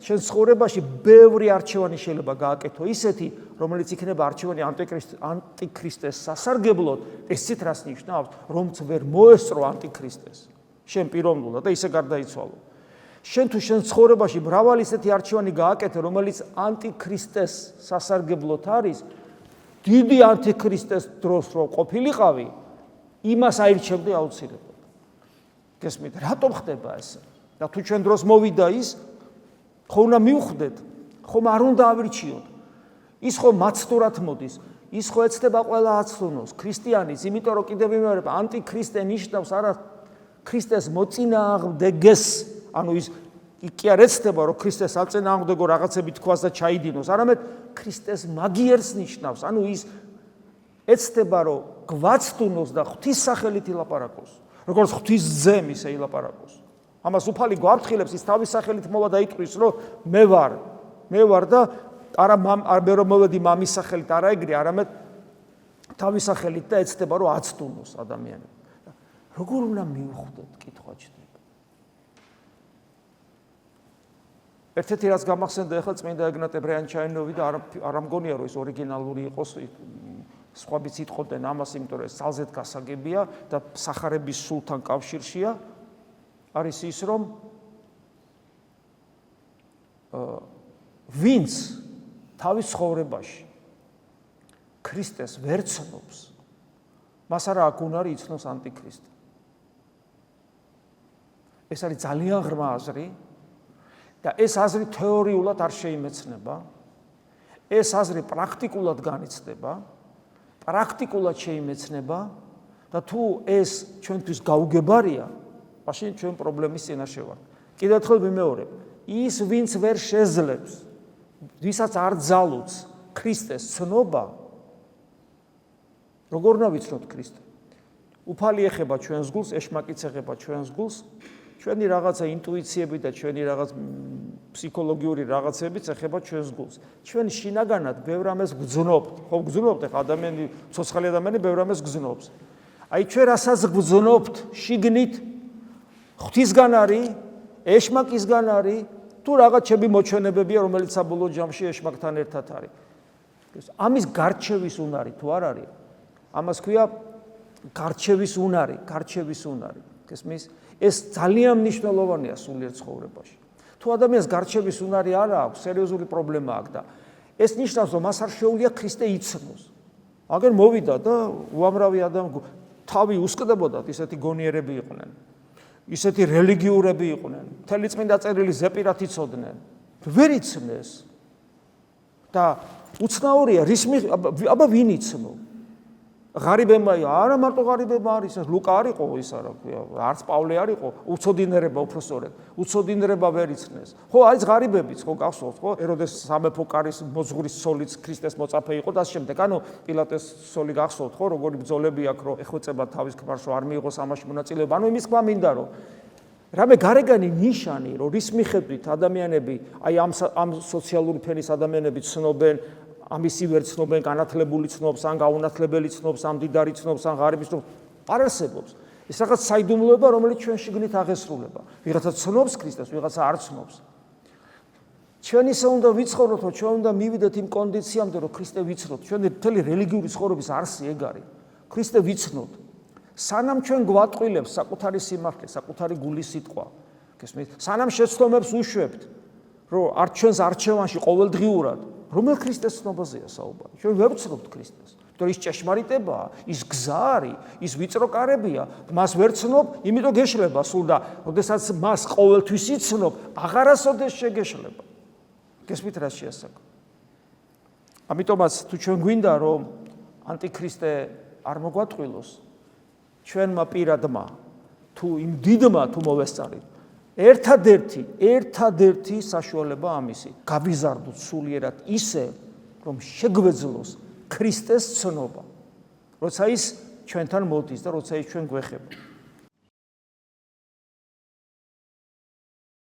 შენ ცხოვრებაში ბევრი არჩევანი შეიძლება გააკეთო ისეთი, რომელიც იქნება არჩევანი ანტიქრისტეს სასარგებლოდ, ესეც რას ნიშნავს, რომც ვერ მოესწრო ანტიქრისტეს. შენ პიროვნულად და ისე გარდაიცვალო. შენ თუ შენ ცხოვრებაში მრავალი ისეთი არჩევანი გააკეთე, რომელიც ანტიქრისტეს სასარგებლოდ არის, დიდი ანტიქრისტეს დროს რო ყოფილიყავი, იმას აირჩევდი აუცილებლად. გესმით, რატომ ხდება ეს? და თუ ჩვენ დროს მოვიდა ის, ხო უნდა მივხვდეთ, ხომ არ უნდა ავირჩიოთ. ის ხო მაცდურად მოდის, ის ხო ეცდება ყველა აცდუნოს ქრისტიანის, იმიტომ რომ კიდევ ვიმეორებ, ანტიქრისტე ნიშნავს არა ქრისტეს მოწინააღმდეგეს, ანუ ის კი არ ეცდება რომ ქრისტეს აწინააღმდეგო რაღაცები თქვას და ჩაიდინოს, არამედ ქრისტეს მაგიერს ნიშნავს, ანუ ის ეცდება რომ გვაცდუნოს და ღვთის სახელით ილაპარაკოს, როგორც ღვთის ძემ ისე ილაპარაკოს. ამას უფალი გვაფრთხილებს, ის თავის სახელით მოვა და იტყვის, რომ მე ვარ და არა მე რომ მოვედი მამის სახელით, არა ეგრე, არამედ თავის სახელით და ეცდება რომ აცდუნოს ადამიანები. როგორ უნდა მივხვდეთ, კითხვა ჩდება. ერთ-ერთი რაც გამახსენდა ახლა წმინდა ეგნატე ბრიანჩაინოვი და არ მგონია რომ ის ორიგინალური იყოს, სხვაებიც იტყობდნენ ამას, იმიტომ რომ ეს ძალზედ გასაგებია და სახარების სულთან კავშირშია. არის ის, რომ ვინც თავის ცხოვრებაში ქრისტეს ვერ ცნობს, მას არა აქვს უნარი იცნოს ანტიქრისტე. ეს არის ძალიან ღრმა აზრი და ეს აზრი თეორიულად არ შეიმეცნება, ეს აზრი პრაქტიკულად განიცდება, პრაქტიკულად შეიმეცნება და თუ ეს ჩვენთვის გაუგებარია, მაშინ ჩვენ პრობლემის წინაშე ვართ. კიდევ ერთხელ ვიმეორებ, ის ვინც ვერ შეძლებს, ვისაც არ ძალუც ქრისტეს ცნობა, როგორ უნდა ვიცნოთ ქრისტე? უფალი ეხება ჩვენს გულს, ეშმაკიც ეხება ჩვენს გულს, ჩვენი რაღაცა ინტუიციები და ჩვენი რაღაც ფსიქოლოგიური რაღაცებიც ეხება ჩვენს გულს. ჩვენ შინაგანად ბევრ ამას გძნობთ, ხო გძნობთ, ახლა ადამიანი, ცოცხალი ადამიანი ბევრ ამას გძნობს. აი ჩვენ რასაც გძნობთ შიგნით, ღვთისგან არის, ეშმაკისგან არის, თუ რაღაც ჩემი მოჩვენებებია, რომელიც საბოლოო ჯამში ეშმაკთან ერთად არის. ამის გარჩევის უნარი თუ არ არის? ამას ქვია გარჩევის უნარი, გარჩევის უნარი. გესმის? ეს ძალიან მნიშვნელოვანია სულიერ ცხოვრებაში. თუ ადამიანს გარჩევის უნარი არ აქვს, სერიოზული პრობლემა აქვს და ეს ნიშნავს, რომ მას არ შეუძლია ქრისტე იცნოს. აგერ მოვიდა და უამრავი ადამიანი თავი უსკდებოდათ, ისეთი გონიერები იყვნენ. ისეთი რელიგიურები იყვნენ, მთელი წმინდა წერილი ზეპირად იცოდნენ. ვერ იცნეს. და უცნაურია, აბა ვინ იცნო? ღარიბებმა, არა მარტო ღარიბებმა არის, ლუკა არ იყო ის არა ქვია, არც პავლე არ იყო, უცოდინერება უფროსწორად, უცოდინერება ვერ იცნეს. ხო, არის ღარიბებიც, ხო გახსოვთ, ხო? ეროდეს სამეფო კარის მოძღვრის სოლიც ქრისტეს მოწაფე იყო და ამ შემდეგ, ანუ პილატეს სოლი გახსოვთ, ხო, როგორი ბრძოლები აქვს, რომ ეხვეწება თავის ქმარს, რომ არ მიიღოს ამაში მონაწილეობა. ანუ იმის თქვა მინდა, რომ რამე გარეგანი ნიშანი, რომ რის მიხედვით ადამიანები, აი ამ სოციალური ფენის ადამიანები ცნობენ ამისი ვერ ცნობენ, განათლებული ცნობს, ან გაუნათლებელი ცნობს, ან მდიდარი ცნობს, ან ღარიბი ცნობს, არ არსებობს. ეს რაღაც საიდუმლოება, რომელიც ჩვენ შიგნით აღესრულება. ვიღაცა ცნობს ქრისტეს, ვიღაცა არ ცნობს. ჩვენ ისე უნდა ვიცხოვროთ, რომ ჩვენ უნდა მივიდეთ იმ კონდიციამდე, რომ ქრისტე ვიცნოთ. ჩვენი მთელი რელიგიური ცხოვრების არსი ეგ არის. ქრისტე ვიცნოთ. სანამ ჩვენ გვატყილებს საკუთარი სიმართლე, საკუთარი გულის სიტყვა, გესმით? სანამ შეცდომებს უშვებთ, რომ არ ჩვენს არჩევანში ყოველდღიურად რომელ ქრისტეს ცნობაზეა საუბარი? ჩვენ ვერ ვცნობთ ქრისტეს. იმიტომ ის ჭეშმარიტებაა, ის გზა არის, ის ვიწრო კარებია, მას ვერ ცნობ, იმიტომ გეშლება სულ და როდესაც მას ყოველთვის იცნობ, აღარასოდეს შეგეშლება. გესმით რა შეასაკო? ამიტომაც თუ ჩვენ გვინდა რომ ანტიქრისტე არ მოგვატყვილოს, ჩვენმა პირადმა თუ იმ დიდმა თუ მოვესწარით, ერთადერთი საშუალება ამისი, გავიზარდოთ სულიერად ისე, რომ შეგვეძლოს ქრისტეს ცნობა. როცა ის ჩვენთან მოდის და როცა ის ჩვენ გვეხება.